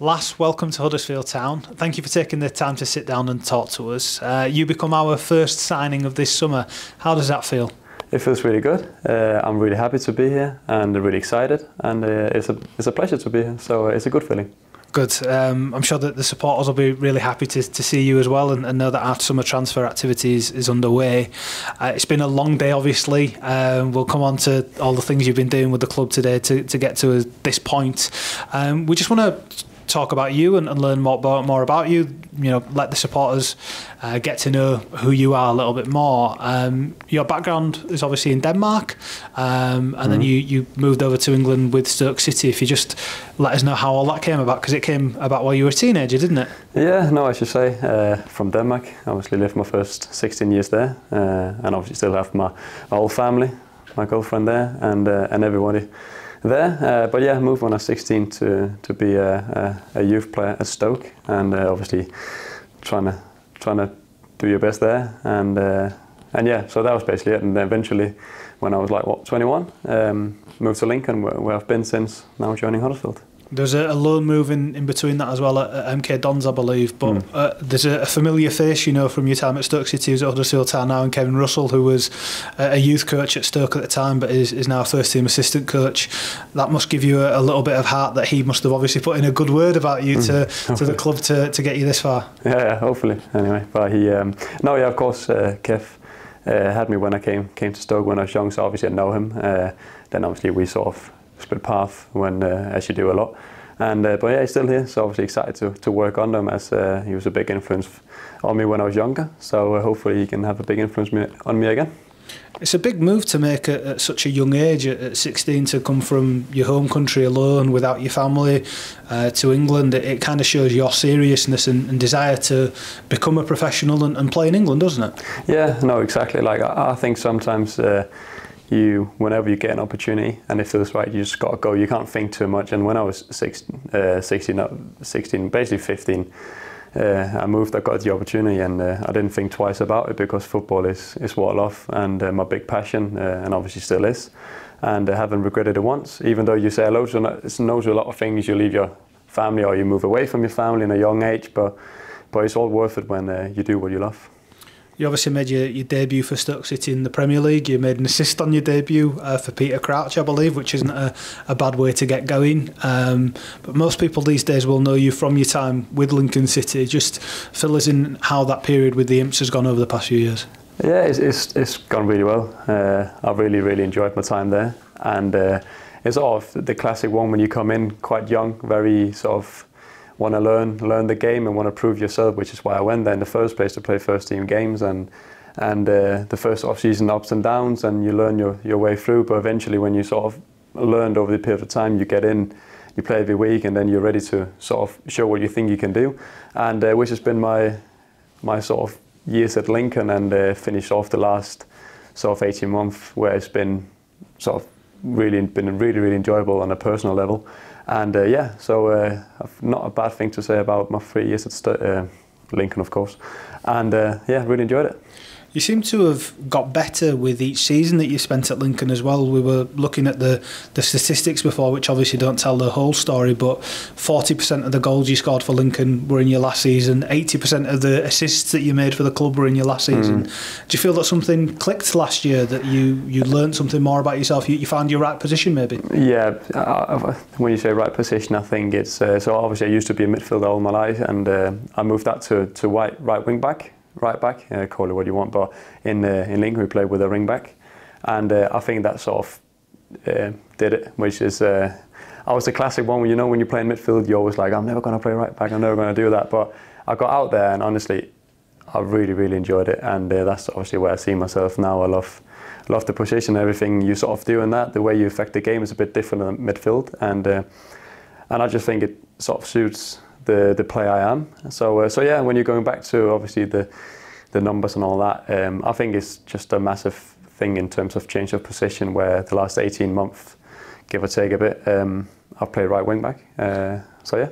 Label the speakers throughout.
Speaker 1: Lasse, welcome to Huddersfield Town. Thank you for taking the time to sit down and talk to us. You become our first signing of this summer. How does that feel?
Speaker 2: It feels really good. I'm really happy to be here and really excited, and it's a pleasure to be here, so it's a good feeling.
Speaker 1: Good. I'm sure that the supporters will be really happy to see you as well and know that our summer transfer activity is underway. It's been a long day, obviously. We'll come on to all the things you've been doing with the club today to get to this point. We just want to talk about you and learn more about you. You know, let the supporters get to know who you are a little bit more. Your background is obviously in Denmark, and then you moved over to England with Stoke City. If you just let us know how all that came about, because it came about while you were a teenager, didn't it?
Speaker 2: Yeah, no, I should say from Denmark. I obviously lived my first 16 years there, and obviously still have my whole family, my girlfriend there, and everybody there. But yeah, I moved when I was 16 to be a youth player at Stoke, and obviously trying to do your best there, and yeah, so that was basically it. And then eventually, when I was like 21, moved to Lincoln, where I've been since, now joining Huddersfield.
Speaker 1: There's a loan move in between that as well at MK Dons, I believe. But there's a familiar face, you know, from your time at Stoke City, who's at Huddersfield Town now, and Kevin Russell, who was a youth coach at Stoke at the time, but is now a first-team assistant coach. That must give you a little bit of heart that he must have obviously put in a good word about you to the club to get you this far. Yeah,
Speaker 2: hopefully. Anyway, but he, no, yeah, of course, Kev had me when I came to Stoke when I was young, so obviously I know him. Then obviously we sort of split path when, as you do a lot, and but yeah, he's still here, so obviously excited to work under him, as he was a big influence on me when I was younger, so hopefully he can have a big influence on me again.
Speaker 1: It's a big move to make at such a young age, at 16, to come from your home country alone without your family to England. It kind of shows your seriousness and desire to become a professional and play in England, doesn't it?
Speaker 2: Yeah, no, exactly. Like I think sometimes whenever you get an opportunity and it feels right, you just got to go. You can't think too much. And when I was 16, basically 15, I moved, I got the opportunity, and I didn't think twice about it, because football is what I love and my big passion, and obviously still is. And I haven't regretted it once, even though you say no to a lot of things. You leave your family or you move away from your family in a young age, but it's all worth it when you do what you love.
Speaker 1: You obviously made your debut for Stoke City in the Premier League. You made an assist on your debut for Peter Crouch, I believe, which isn't a bad way to get going. But most people these days will know you from your time with Lincoln City. Just fill us in how that period with the Imps has gone over the past few years.
Speaker 2: Yeah, it's gone really well. I've really enjoyed my time there, and it's sort of the classic one when you come in quite young, very sort of want to learn the game and want to prove yourself, which is why I went there in the first place, to play first team games, and the first off-season ups and downs, and you learn your way through. But eventually, when you sort of learned over the period of time, you get in, you play every week, and then you're ready to sort of show what you think you can do, and which has been my sort of years at Lincoln, and finished off the last sort of 18 months where it's been sort of really enjoyable on a personal level. And yeah, so not a bad thing to say about my 3 years at Lincoln, of course. And yeah, really enjoyed it.
Speaker 1: You seem to have got better with each season that you spent at Lincoln as well. We were looking at the statistics before, which obviously don't tell the whole story, but 40% of the goals you scored for Lincoln were in your last season. 80% of the assists that you made for the club were in your last season. Do you feel that something clicked last year, that you learned something more about yourself? You found your right position, maybe?
Speaker 2: Yeah, when you say right position, I think it's so obviously I used to be a midfielder all my life, and I moved that to right wing back. Right back, call it what you want, but in Lincoln we played with a ring back, and I think that sort of did it, which is I was the classic one when, you know, when you play in midfield, you're always like, I'm never going to play right back, I'm never going to do that, but I got out there and honestly I really enjoyed it, and that's obviously where I see myself now. I love the position, everything you sort of do in that, the way you affect the game is a bit different than midfield, and I just think it sort of suits the player I am. So yeah, when you're going back to obviously the numbers and all that, I think it's just a massive thing in terms of change of position, where the last 18 months, give or take a bit, I've played right wing back. So yeah.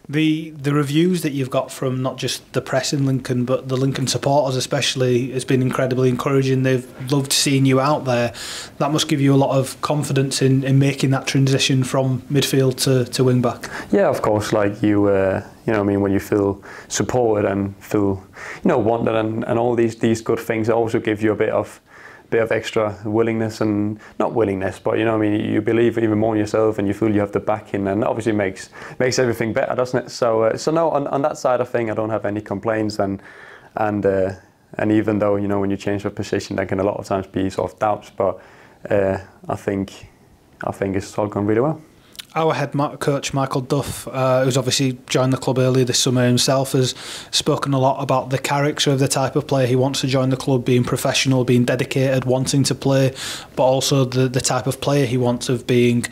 Speaker 1: The reviews that you've got from not just the press in Lincoln, but the Lincoln supporters especially, has been incredibly encouraging. They've loved seeing you out there. That must give you a lot of confidence in making that transition from midfield to wing back.
Speaker 2: Yeah, of course. Like you know what I mean, when you feel supported and feel, wanted and all these good things, it also gives you a bit of extra willingness, and not willingness, but you believe even more in yourself, and you feel you have the backing, and obviously makes everything better, doesn't it? So no, on that side of thing, I don't have any complaints, and even though when you change your position, there can a lot of times be sort of doubts, but I think it's all gone really well.
Speaker 1: Our head coach, Michael Duff, who's obviously joined the club earlier this summer himself, has spoken a lot about the character of the type of player he wants to join the club, being professional, being dedicated, wanting to play, but also the type of player he wants of being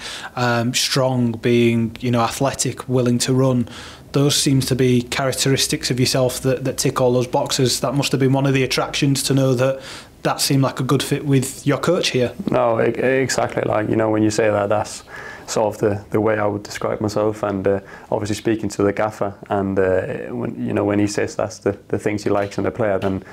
Speaker 1: strong, being athletic, willing to run. Those seems to be characteristics of yourself that tick all those boxes. That must have been one of the attractions, to know that seemed like a good fit with your coach here.
Speaker 2: No, exactly. Like when you say that, that's sort of the way I would describe myself, and obviously speaking to the gaffer, and when he says that's the things he likes in the player, then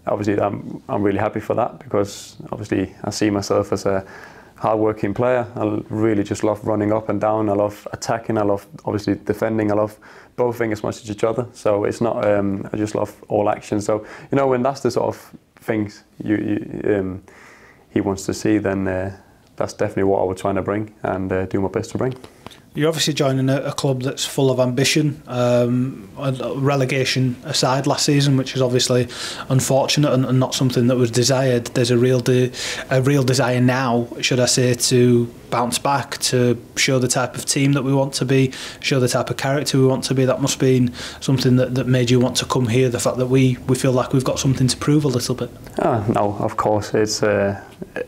Speaker 2: obviously I'm really happy for that, because obviously I see myself as a hard-working player. I really just love running up and down. I love attacking. I love obviously defending. I love both things as much as each other. So it's not. I just love all action. So when that's the sort of things he wants to see, then that's definitely what I was trying to bring, and do my best to bring.
Speaker 1: You're obviously joining a club that's full of ambition. Relegation aside last season, which is obviously unfortunate and not something that was desired. There's a real desire now, should I say, to bounce back, to show the type of team that we want to be, show the type of character we want to be. That must have been something that made you want to come here, the fact that we feel like we've got something to prove a little bit.
Speaker 2: No, of course, it's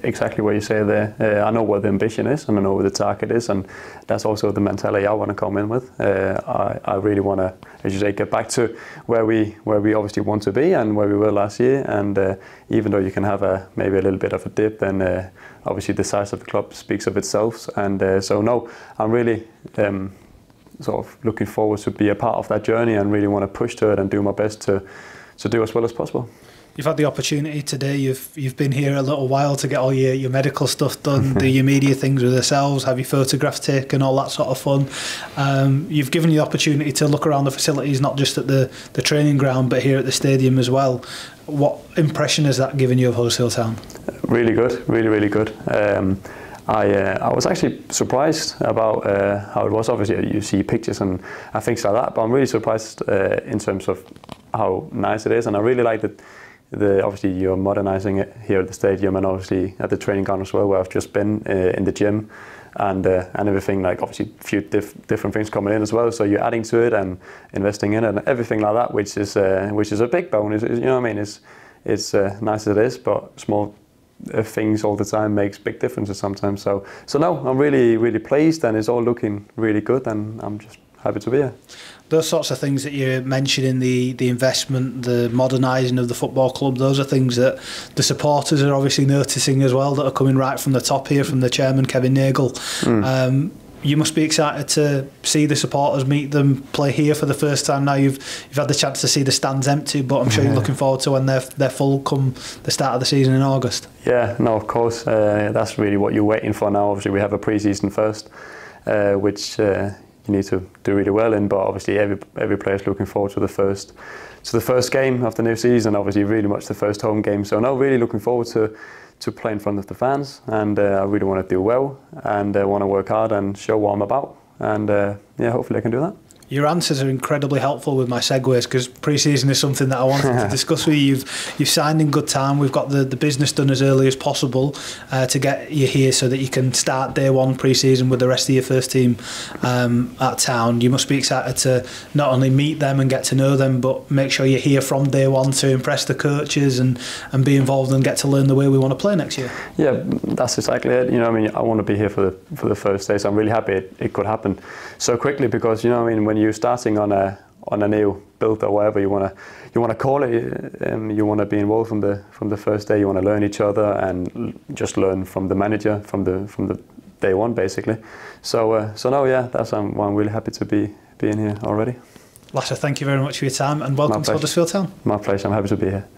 Speaker 2: exactly what you say there. I know what the ambition is, and I know what the target is, and that's also the mentality I want to come in with. I really want to, as you say, get back to where we obviously want to be, and where we were last year. And even though you can have maybe a little bit of a dip, then obviously the size of the club speaks of itself. And so no, I'm really sort of looking forward to be a part of that journey, and really want to push to it and do my best to do as well as possible.
Speaker 1: You've had the opportunity today. You've been here a little while to get all your medical stuff done, do your media things with yourselves, have your photographs taken, all that sort of fun. You've given you the opportunity to look around the facilities, not just at the training ground, but here at the stadium as well. What impression has that given you of Huddersfield Town? Really good,
Speaker 2: really good. I was actually surprised about how it was. Obviously, you see pictures and things like that, but I'm really surprised in terms of how nice it is, and I really like that. Obviously you're modernising it here at the stadium, and obviously at the training ground as well, where I've just been in the gym, and everything, like obviously a few different things coming in as well. So you're adding to it and investing in it and everything like that, which is a big bonus. You know what I mean? It's nice as it is, but small things all the time makes big differences sometimes. So no, I'm really pleased, and it's all looking really good, and I'm just happy to be here.
Speaker 1: Those sorts of things that you're mentioning, the investment, the modernising of the football club, those are things that the supporters are obviously noticing as well, that are coming right from the top here, from the chairman, Kevin Nagle. You must be excited to see the supporters, meet them, play here for the first time now. You've had the chance to see the stands empty, but I'm sure you're looking forward to when they're full come the start of the season in August. Yeah, no, of course. That's really what you're waiting for now. Obviously, we have a pre-season first, which you need to do really well in, but obviously every player's looking forward to the first game of the new season, obviously really much the first home game. So no, really looking forward to play in front of the fans, and I really want to do well, and I want to work hard and show what I'm about, and yeah, hopefully I can do that. Your answers are incredibly helpful with my segues, because pre-season is something that I wanted to discuss with you. You've signed in good time. We've got the business done as early as possible to get you here so that you can start day one pre-season with the rest of your first team at Town. You must be excited to not only meet them and get to know them, but make sure you're here from day one to impress the coaches and be involved and get to learn the way we want to play next year. Yeah, that's exactly it. I mean, I want to be here for the first day, so I'm really happy it could happen so quickly, because I mean, when you're starting on a new build or whatever you want to call it, you want to be involved from the first day. You want to learn each other and just learn from the manager from the day one, basically. So no, yeah, that's why I'm really happy to be
Speaker 2: being here already.
Speaker 1: Lasse, thank you very much for your time and welcome to Huddersfield Town.
Speaker 2: My pleasure. I'm happy to be here.